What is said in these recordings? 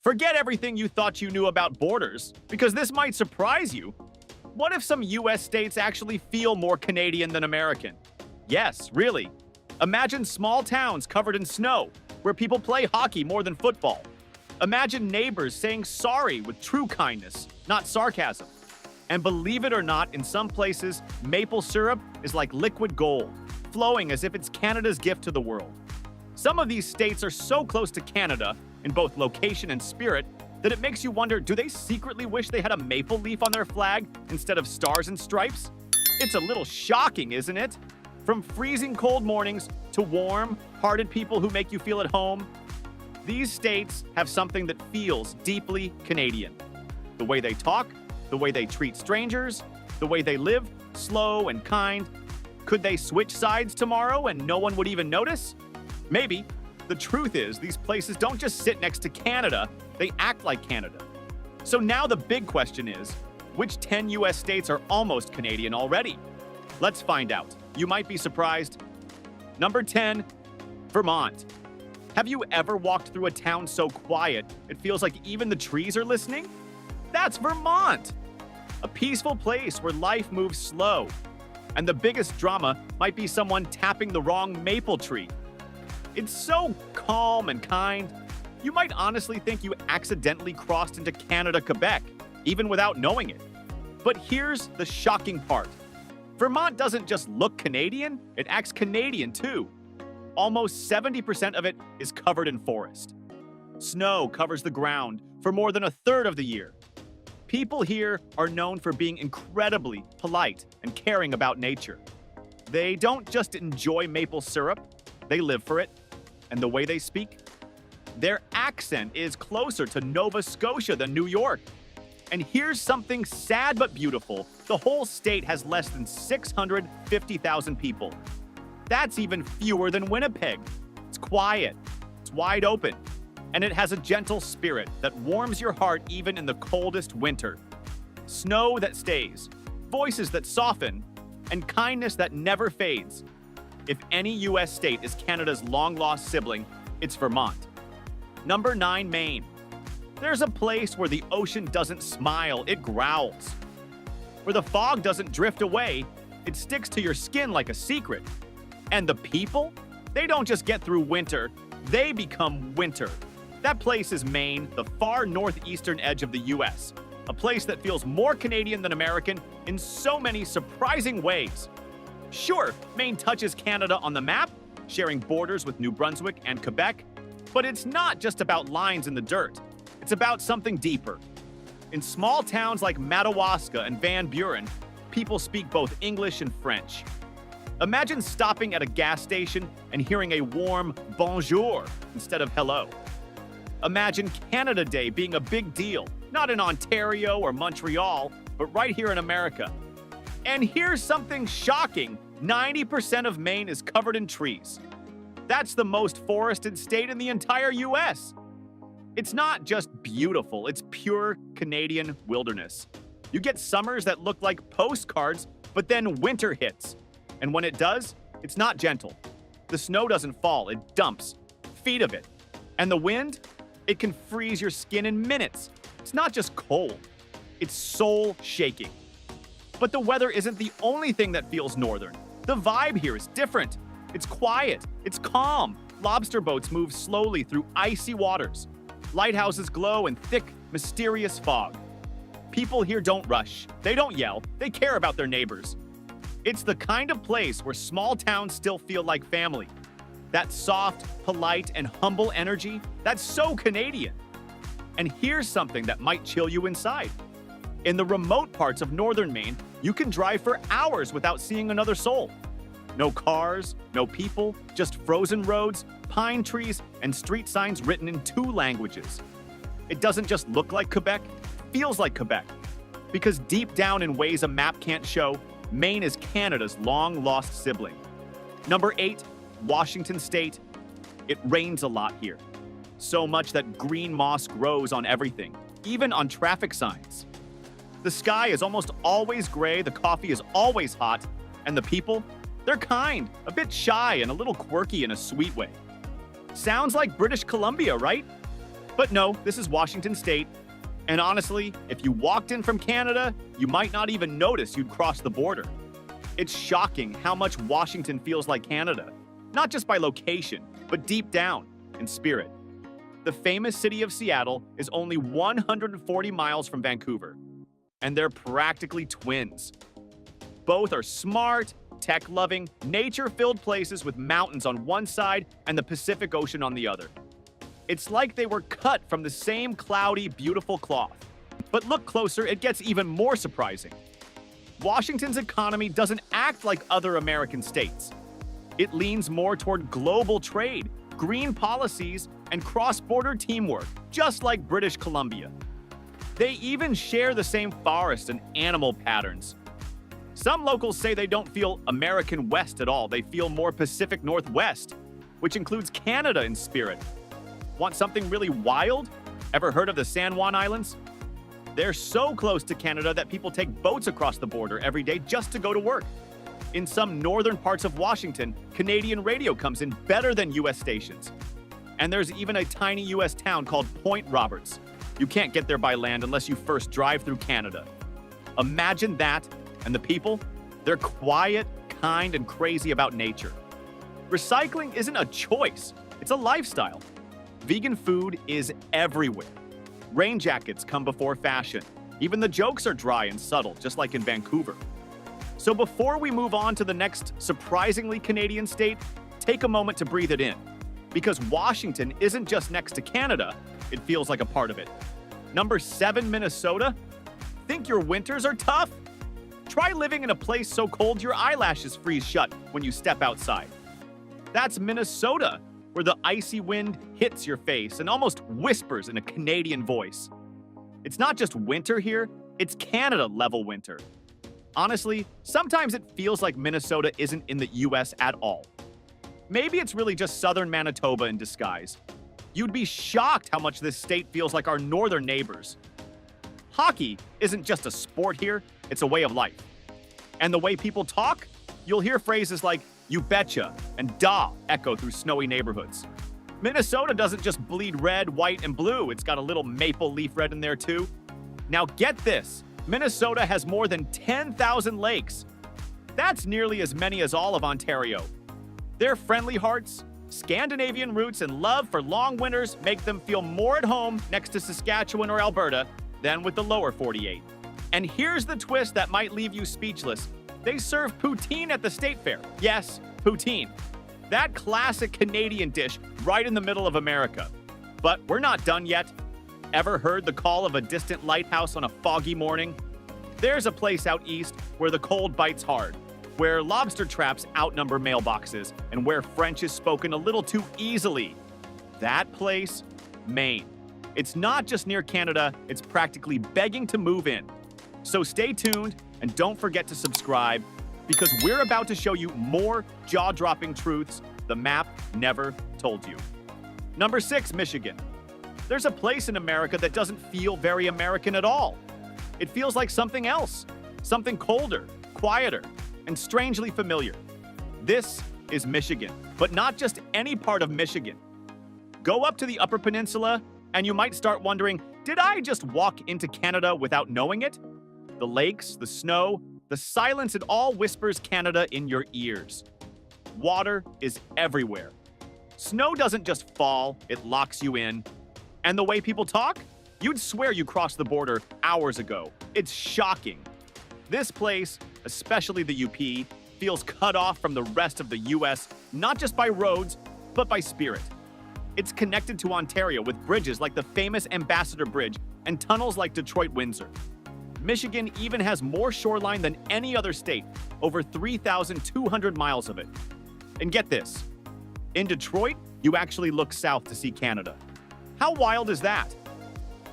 Forget everything you thought you knew about borders, because this might surprise you. What if some US states actually feel more Canadian than American? Yes, really. Imagine small towns covered in snow, where people play hockey more than football. Imagine neighbors saying sorry with true kindness, not sarcasm. And believe it or not, in some places, maple syrup is like liquid gold, flowing as if it's Canada's gift to the world. Some of these states are so close to Canada, in both location and spirit, that it makes you wonder, do they secretly wish they had a maple leaf on their flag instead of stars and stripes? It's a little shocking, isn't it? From freezing cold mornings to warm-hearted people who make you feel at home, these states have something that feels deeply Canadian. The way they talk, the way they treat strangers, the way they live, slow and kind. Could they switch sides tomorrow and no one would even notice? Maybe. The truth is, these places don't just sit next to Canada, they act like Canada. So now the big question is, which 10 US states are almost Canadian already? Let's find out. You might be surprised. Number 10, Vermont. Have you ever walked through a town so quiet it feels like even the trees are listening? That's Vermont! A peaceful place where life moves slow. And the biggest drama might be someone tapping the wrong maple tree. It's so calm and kind. You might honestly think you accidentally crossed into Canada, Quebec, even without knowing it. But here's the shocking part. Vermont doesn't just look Canadian, it acts Canadian too. Almost 70% of it is covered in forest. Snow covers the ground for more than a third of the year. People here are known for being incredibly polite and caring about nature. They don't just enjoy maple syrup, they live for it. And the way they speak? Their accent is closer to Nova Scotia than New York. And here's something sad but beautiful. The whole state has less than 650,000 people. That's even fewer than Winnipeg. It's quiet, it's wide open, and it has a gentle spirit that warms your heart even in the coldest winter. Snow that stays, voices that soften, and kindness that never fades. If any US state is Canada's long-lost sibling, it's Vermont. Number 9, Maine. There's a place where the ocean doesn't smile, it growls. Where the fog doesn't drift away, it sticks to your skin like a secret. And the people? They don't just get through winter, they become winter. That place is Maine, the far northeastern edge of the US. A place that feels more Canadian than American in so many surprising ways. Sure, Maine touches Canada on the map, sharing borders with New Brunswick and Quebec, but it's not just about lines in the dirt. It's about something deeper. In small towns like Madawaska and Van Buren, people speak both English and French. Imagine stopping at a gas station and hearing a warm bonjour instead of hello. Imagine Canada Day being a big deal, not in Ontario or Montreal, but right here in America. And here's something shocking. 90% of Maine is covered in trees. That's the most forested state in the entire US. It's not just beautiful, it's pure Canadian wilderness. You get summers that look like postcards, but then winter hits. And when it does, it's not gentle. The snow doesn't fall, it dumps. Feet of it. And the wind? It can freeze your skin in minutes. It's not just cold, it's soul-shaking. But the weather isn't the only thing that feels northern. The vibe here is different. It's quiet, it's calm. Lobster boats move slowly through icy waters. Lighthouses glow in thick, mysterious fog. People here don't rush, they don't yell, they care about their neighbors. It's the kind of place where small towns still feel like family. That soft, polite, and humble energy, that's so Canadian. And here's something that might chill you inside. In the remote parts of northern Maine, you can drive for hours without seeing another soul. No cars, no people, just frozen roads, pine trees, and street signs written in 2 languages. It doesn't just look like Quebec, it feels like Quebec. Because deep down in ways a map can't show, Maine is Canada's long-lost sibling. Number 8, Washington State. It rains a lot here. So much that green moss grows on everything, even on traffic signs. The sky is almost always gray, the coffee is always hot, and the people? They're kind, a bit shy, and a little quirky in a sweet way. Sounds like British Columbia, right? But no, this is Washington State. And honestly, if you walked in from Canada, you might not even notice you'd crossed the border. It's shocking how much Washington feels like Canada, not just by location, but deep down in spirit. The famous city of Seattle is only 140 miles from Vancouver, and they're practically twins. Both are smart, tech-loving, nature-filled places with mountains on one side and the Pacific Ocean on the other. It's like they were cut from the same cloudy, beautiful cloth. But look closer, it gets even more surprising. Washington's economy doesn't act like other American states. It leans more toward global trade, green policies, and cross-border teamwork, just like British Columbia. They even share the same forest and animal patterns. Some locals say they don't feel American West at all. They feel more Pacific Northwest, which includes Canada in spirit. Want something really wild? Ever heard of the San Juan Islands? They're so close to Canada that people take boats across the border every day just to go to work. In some northern parts of Washington, Canadian radio comes in better than U.S. stations. And there's even a tiny U.S. town called Point Roberts. You can't get there by land unless you first drive through Canada. Imagine that, and the people? They're quiet, kind, and crazy about nature. Recycling isn't a choice, it's a lifestyle. Vegan food is everywhere. Rain jackets come before fashion. Even the jokes are dry and subtle, just like in Vancouver. So before we move on to the next surprisingly Canadian state, take a moment to breathe it in. Because Washington isn't just next to Canada, it feels like a part of it. Number 7, Minnesota? Think your winters are tough? Try living in a place so cold your eyelashes freeze shut when you step outside. That's Minnesota, where the icy wind hits your face and almost whispers in a Canadian voice. It's not just winter here, it's Canada-level winter. Honestly, sometimes it feels like Minnesota isn't in the US at all. Maybe it's really just southern Manitoba in disguise. You'd be shocked how much this state feels like our northern neighbors. Hockey isn't just a sport here, it's a way of life. And the way people talk, you'll hear phrases like "you betcha" and "da" echo through snowy neighborhoods. Minnesota doesn't just bleed red, white, and blue, it's got a little maple leaf red in there too. Now get this, Minnesota has more than 10,000 lakes. That's nearly as many as all of Ontario. Their friendly hearts, Scandinavian roots, and love for long winters make them feel more at home next to Saskatchewan or Alberta than with the lower 48. And here's the twist that might leave you speechless. They serve poutine at the state fair. Yes, poutine. That classic Canadian dish right in the middle of America. But we're not done yet. Ever heard the call of a distant lighthouse on a foggy morning? There's a place out east where the cold bites hard, where lobster traps outnumber mailboxes, and where French is spoken a little too easily. That place? Maine. It's not just near Canada, it's practically begging to move in. So stay tuned and don't forget to subscribe, because we're about to show you more jaw-dropping truths the map never told you. Number 6, Michigan. There's a place in America that doesn't feel very American at all. It feels like something else, something colder, quieter, and strangely familiar. This is Michigan, but not just any part of Michigan. Go up to the Upper Peninsula, and you might start wondering, did I just walk into Canada without knowing it? The lakes, the snow, the silence, it all whispers Canada in your ears. Water is everywhere. Snow doesn't just fall, it locks you in. And the way people talk? You'd swear you crossed the border hours ago. It's shocking. This place, especially the UP, feels cut off from the rest of the US, not just by roads, but by spirit. It's connected to Ontario with bridges like the famous Ambassador Bridge and tunnels like Detroit-Windsor. Michigan even has more shoreline than any other state, over 3,200 miles of it. And get this, in Detroit, you actually look south to see Canada. How wild is that?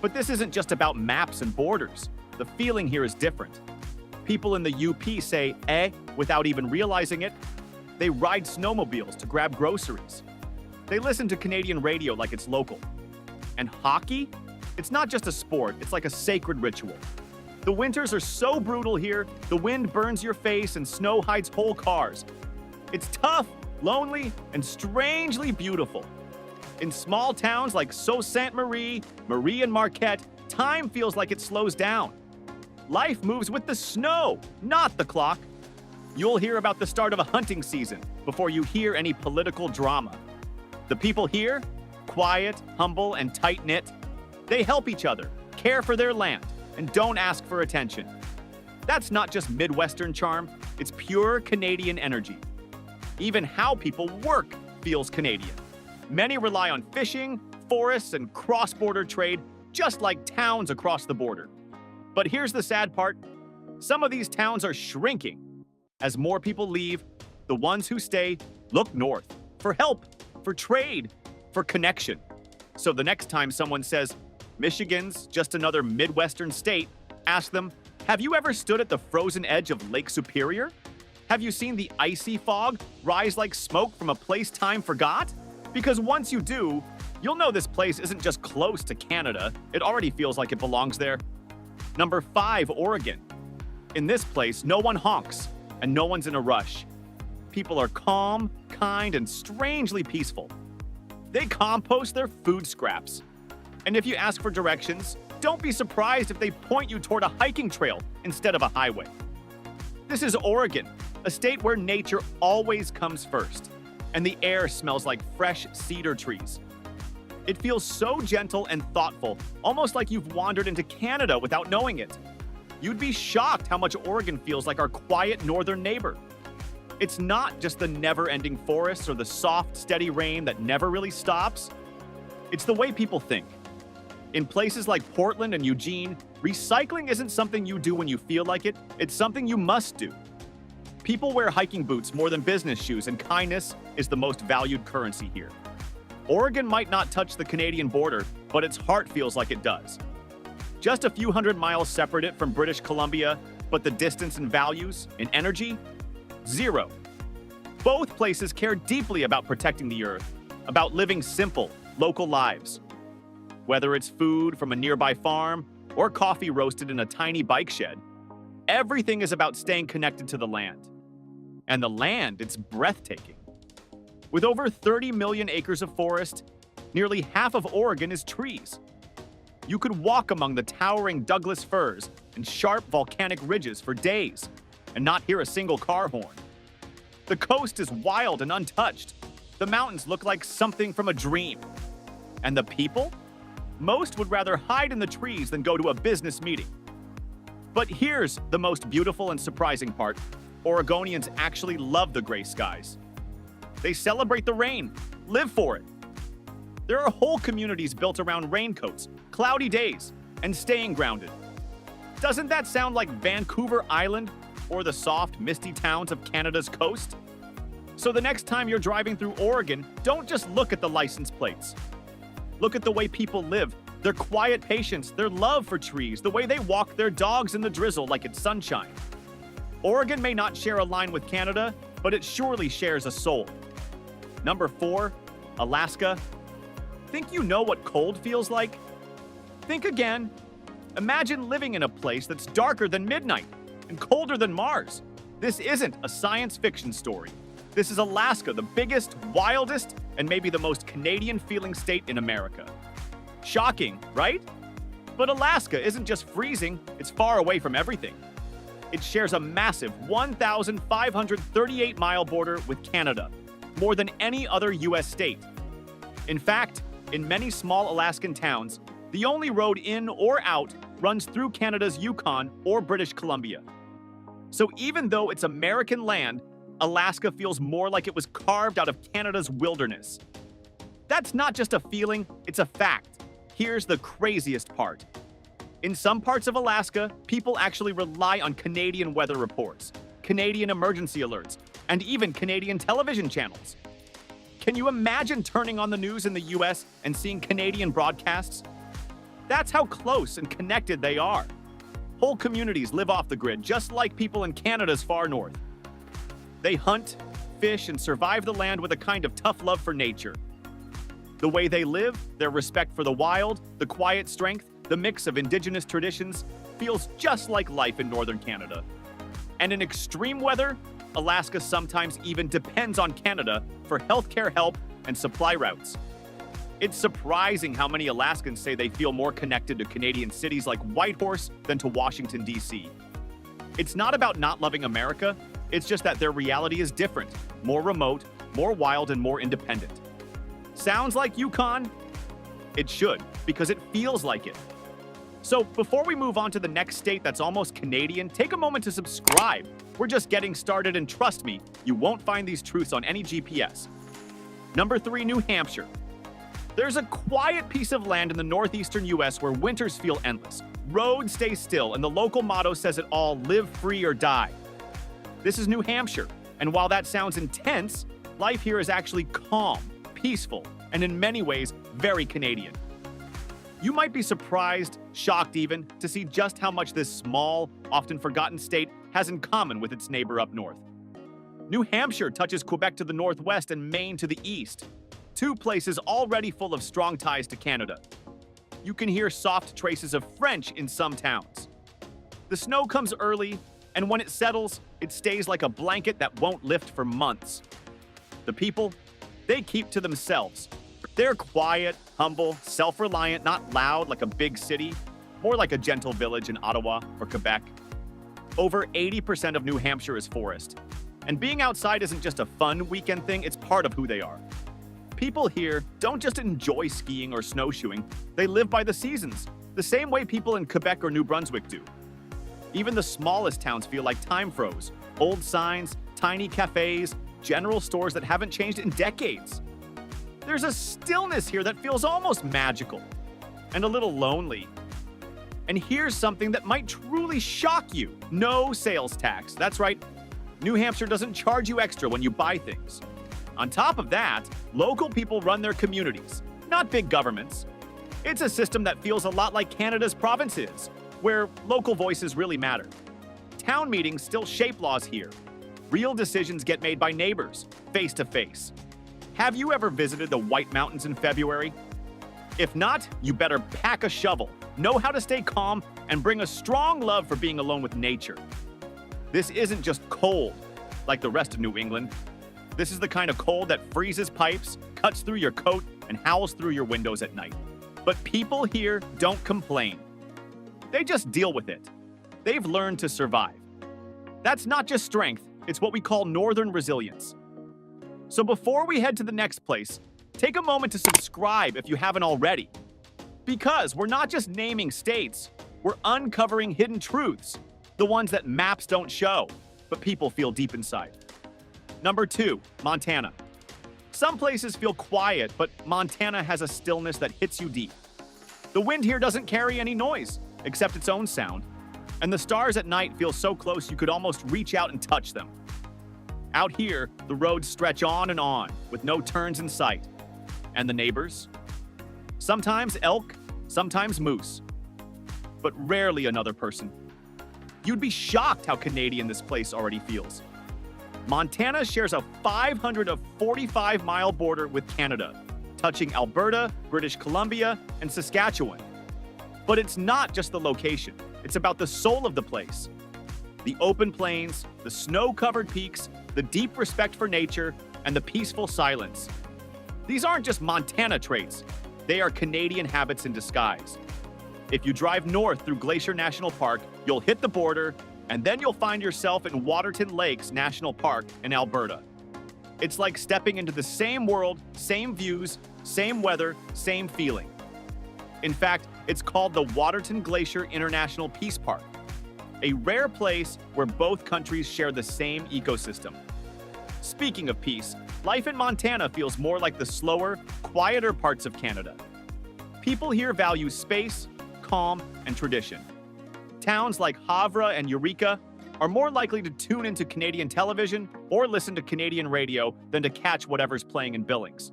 But this isn't just about maps and borders. The feeling here is different. People in the UP say "eh" without even realizing it. They ride snowmobiles to grab groceries. They listen to Canadian radio like it's local. And hockey? It's not just a sport, it's like a sacred ritual. The winters are so brutal here, the wind burns your face and snow hides whole cars. It's tough, lonely, and strangely beautiful. In small towns like Sault Ste. Marie, Marie and Marquette, time feels like it slows down. Life moves with the snow, not the clock. You'll hear about the start of a hunting season before you hear any political drama. The people here, quiet, humble, and tight-knit, they help each other, care for their land, and don't ask for attention. That's not just Midwestern charm, it's pure Canadian energy. Even how people work feels Canadian. Many rely on fishing, forests, and cross-border trade, just like towns across the border. But here's the sad part. Some of these towns are shrinking. As more people leave, the ones who stay look north for help, for trade, for connection. So the next time someone says, Michigan's just another Midwestern state, ask them, have you ever stood at the frozen edge of Lake Superior? Have you seen the icy fog rise like smoke from a place time forgot? Because once you do, you'll know this place isn't just close to Canada, it already feels like it belongs there. Number 5, Oregon. In this place, no one honks, and no one's in a rush. People are calm, kind, and strangely peaceful. They compost their food scraps. And if you ask for directions, don't be surprised if they point you toward a hiking trail instead of a highway. This is Oregon, a state where nature always comes first, and the air smells like fresh cedar trees. It feels so gentle and thoughtful, almost like you've wandered into Canada without knowing it. You'd be shocked how much Oregon feels like our quiet northern neighbor. It's not just the never-ending forests or the soft, steady rain that never really stops. It's the way people think. In places like Portland and Eugene, recycling isn't something you do when you feel like it, it's something you must do. People wear hiking boots more than business shoes, and kindness is the most valued currency here. Oregon might not touch the Canadian border, but its heart feels like it does. Just a few hundred miles separate it from British Columbia, but the distance in values, in energy, zero. Both places care deeply about protecting the earth, about living simple, local lives. Whether it's food from a nearby farm or coffee roasted in a tiny bike shed, everything is about staying connected to the land. And the land, it's breathtaking. With over 30 million acres of forest, nearly half of Oregon is trees. You could walk among the towering Douglas firs and sharp volcanic ridges for days and not hear a single car horn. The coast is wild and untouched. The mountains look like something from a dream. And the people? Most would rather hide in the trees than go to a business meeting. But here's the most beautiful and surprising part. Oregonians actually love the gray skies. They celebrate the rain, live for it. There are whole communities built around raincoats, cloudy days, and staying grounded. Doesn't that sound like Vancouver Island or the soft, misty towns of Canada's coast? So the next time you're driving through Oregon, don't just look at the license plates. Look at the way people live, their quiet patience, their love for trees, the way they walk their dogs in the drizzle like it's sunshine. Oregon may not share a line with Canada, but it surely shares a soul. Number 4, Alaska. Think you know what cold feels like? Think again. Imagine living in a place that's darker than midnight and colder than Mars. This isn't a science fiction story. This is Alaska, the biggest, wildest, and maybe the most Canadian-feeling state in America. Shocking, right? But Alaska isn't just freezing, it's far away from everything. It shares a massive 1,538-mile border with Canada, more than any other U.S. state. In fact, in many small Alaskan towns, the only road in or out runs through Canada's Yukon or British Columbia. So even though it's American land, Alaska feels more like it was carved out of Canada's wilderness. That's not just a feeling, it's a fact. Here's the craziest part. In some parts of Alaska, people actually rely on Canadian weather reports, Canadian emergency alerts, and even Canadian television channels. Can you imagine turning on the news in the US and seeing Canadian broadcasts? That's how close and connected they are. Whole communities live off the grid, just like people in Canada's far north. They hunt, fish, and survive the land with a kind of tough love for nature. The way they live, their respect for the wild, the quiet strength, the mix of indigenous traditions, feels just like life in northern Canada. And in extreme weather, Alaska sometimes even depends on Canada for healthcare help and supply routes. It's surprising how many Alaskans say they feel more connected to Canadian cities like Whitehorse than to Washington, D.C. It's not about not loving America, it's just that their reality is different, more remote, more wild, and more independent. Sounds like Yukon? It should, because it feels like it. So before we move on to the next state that's almost Canadian, take a moment to subscribe. We're just getting started, and trust me, you won't find these truths on any GPS. Number 3, New Hampshire. There's a quiet piece of land in the northeastern U.S. where winters feel endless. Roads stay still, and the local motto says it all: live free or die. This is New Hampshire, and while that sounds intense, life here is actually calm, peaceful, and in many ways, very Canadian. You might be surprised, shocked even, to see just how much this small, often forgotten state has in common with its neighbor up north. New Hampshire touches Quebec to the northwest and Maine to the east, two places already full of strong ties to Canada. You can hear soft traces of French in some towns. The snow comes early, and when it settles, it stays like a blanket that won't lift for months. The people, they keep to themselves. They're quiet, humble, self-reliant, not loud like a big city, more like a gentle village in Ottawa or Quebec. Over 80% of New Hampshire is forest. And being outside isn't just a fun weekend thing, it's part of who they are. People here don't just enjoy skiing or snowshoeing, they live by the seasons, the same way people in Quebec or New Brunswick do. Even the smallest towns feel like time froze. Old signs, tiny cafes, general stores that haven't changed in decades. There's a stillness here that feels almost magical and a little lonely. And here's something that might truly shock you. No sales tax. That's right. New Hampshire doesn't charge you extra when you buy things. On top of that, local people run their communities, not big governments. It's a system that feels a lot like Canada's provinces, where local voices really matter. Town meetings still shape laws here. Real decisions get made by neighbors, face to face. Have you ever visited the White Mountains in February? If not, you better pack a shovel, know how to stay calm, and bring a strong love for being alone with nature. This isn't just cold, like the rest of New England. This is the kind of cold that freezes pipes, cuts through your coat, and howls through your windows at night. But people here don't complain. They just deal with it. They've learned to survive. That's not just strength, it's what we call northern resilience. So before we head to the next place, take a moment to subscribe if you haven't already. Because we're not just naming states, we're uncovering hidden truths, the ones that maps don't show, but people feel deep inside. Number 2, Montana. Some places feel quiet, but Montana has a stillness that hits you deep. The wind here doesn't carry any noise, except its own sound, and the stars at night feel so close you could almost reach out and touch them. Out here, the roads stretch on and on, with no turns in sight. And the neighbors? Sometimes elk, sometimes moose, but rarely another person. You'd be shocked how Canadian this place already feels. Montana shares a 545-mile border with Canada, touching Alberta, British Columbia, and Saskatchewan. But it's not just the location, it's about the soul of the place. The open plains, the snow-covered peaks, the deep respect for nature, and the peaceful silence. These aren't just Montana traits, they are Canadian habits in disguise. If you drive north through Glacier National Park, you'll hit the border, and then you'll find yourself in Waterton Lakes National Park in Alberta. It's like stepping into the same world, same views, same weather, same feeling. In fact, it's called the Waterton Glacier International Peace Park, a rare place where both countries share the same ecosystem. Speaking of peace, life in Montana feels more like the slower, quieter parts of Canada. People here value space, calm, and tradition. Towns like Havre and Eureka are more likely to tune into Canadian television or listen to Canadian radio than to catch whatever's playing in Billings.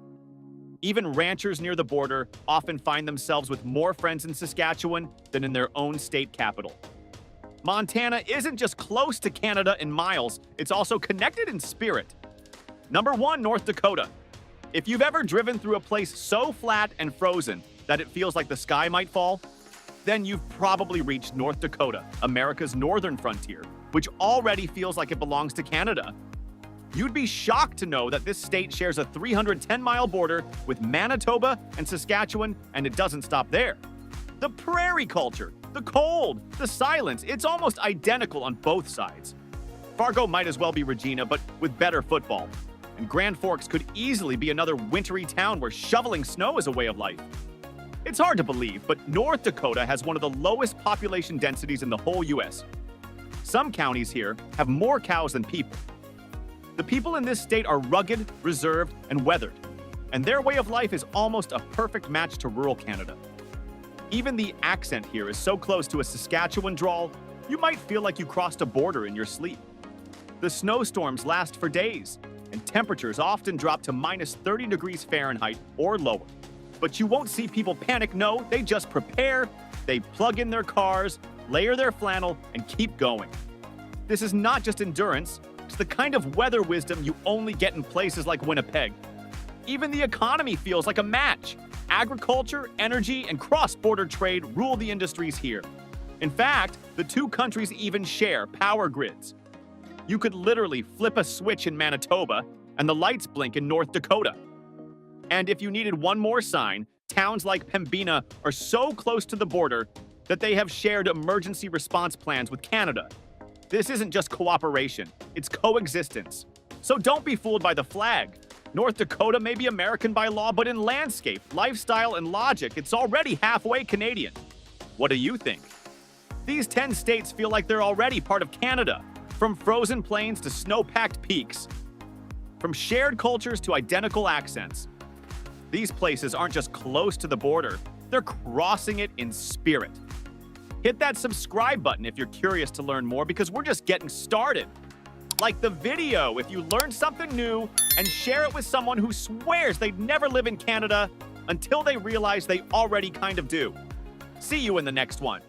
Even ranchers near the border often find themselves with more friends in Saskatchewan than in their own state capital. Montana isn't just close to Canada in miles, it's also connected in spirit. Number 1, North Dakota. If you've ever driven through a place so flat and frozen that it feels like the sky might fall, then you've probably reached North Dakota, America's northern frontier, which already feels like it belongs to Canada. You'd be shocked to know that this state shares a 310-mile border with Manitoba and Saskatchewan, and it doesn't stop there. The prairie culture, the cold, the silence, it's almost identical on both sides. Fargo might as well be Regina, but with better football. And Grand Forks could easily be another wintry town where shoveling snow is a way of life. It's hard to believe, but North Dakota has one of the lowest population densities in the whole U.S. Some counties here have more cows than people. The people in this state are rugged, reserved, and weathered, and their way of life is almost a perfect match to rural Canada. Even the accent here is so close to a Saskatchewan drawl, you might feel like you crossed a border in your sleep. The snowstorms last for days, and temperatures often drop to minus 30 degrees Fahrenheit or lower. But you won't see people panic, no, they just prepare, they plug in their cars, layer their flannel, and keep going. This is not just endurance, it's the kind of weather wisdom you only get in places like Winnipeg. Even the economy feels like a match. Agriculture, energy, and cross-border trade rule the industries here. In fact, the two countries even share power grids. You could literally flip a switch in Manitoba, and the lights blink in North Dakota. And if you needed one more sign, towns like Pembina are so close to the border that they have shared emergency response plans with Canada. This isn't just cooperation, it's coexistence. So don't be fooled by the flag. North Dakota may be American by law, but in landscape, lifestyle, and logic, it's already halfway Canadian. What do you think? These 10 states feel like they're already part of Canada, from frozen plains to snow-packed peaks. From shared cultures to identical accents. These places aren't just close to the border, they're crossing it in spirit. Hit that subscribe button if you're curious to learn more, because we're just getting started. Like the video if you learned something new, and share it with someone who swears they'd never live in Canada until they realize they already kind of do. See you in the next one.